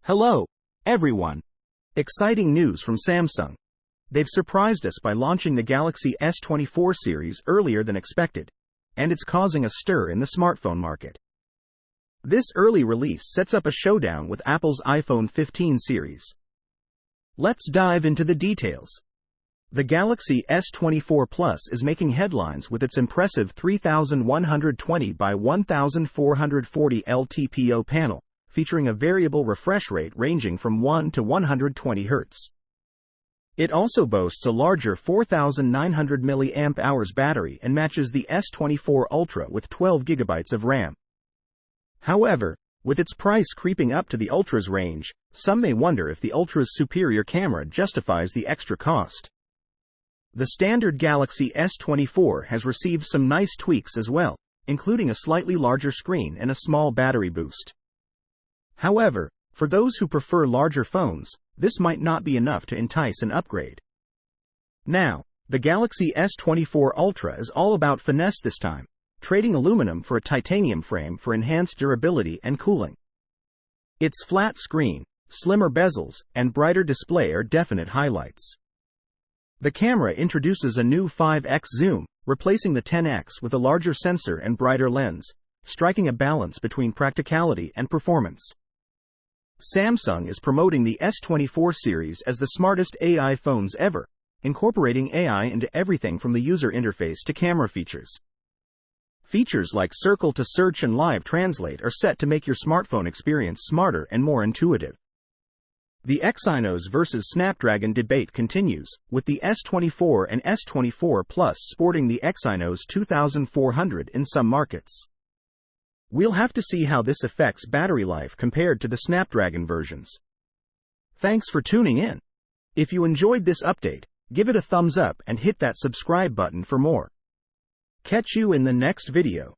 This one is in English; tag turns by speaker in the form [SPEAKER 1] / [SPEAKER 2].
[SPEAKER 1] Hello, everyone. Exciting news from Samsung. They've surprised us by launching the Galaxy S24 series earlier than expected, and it's causing a stir in the smartphone market. This early release sets up a showdown with Apple's iPhone 15 series. Let's dive into the details. The Galaxy S24 Plus is making headlines with its impressive 3120 by 1440 LTPO panel, featuring a variable refresh rate ranging from 1 to 120 Hz. It also boasts a larger 4900 mAh battery and matches the S24 Ultra with 12 GB of RAM. However, with its price creeping up to the Ultra's range, some may wonder if the Ultra's superior camera justifies the extra cost. The standard Galaxy S24 has received some nice tweaks as well, including a slightly larger screen and a small battery boost. However, for those who prefer larger phones, this might not be enough to entice an upgrade. Now, the Galaxy S24 Ultra is all about finesse this time, trading aluminum for a titanium frame for enhanced durability and cooling. Its flat screen, slimmer bezels, and brighter display are definite highlights. The camera introduces a new 5x zoom, replacing the 10x with a larger sensor and brighter lens, striking a balance between practicality and performance. Samsung is promoting the S24 series as the smartest AI phones ever, incorporating AI into everything from the user interface to camera features. Features like Circle to Search and Live Translate are set to make your smartphone experience smarter and more intuitive. The Exynos versus Snapdragon debate continues, with the S24 and S24 Plus sporting the Exynos 2400 in some markets. We'll have to see how this affects battery life compared to the Snapdragon versions. Thanks for tuning in. If you enjoyed this update, give it a thumbs up and hit that subscribe button for more. Catch you in the next video.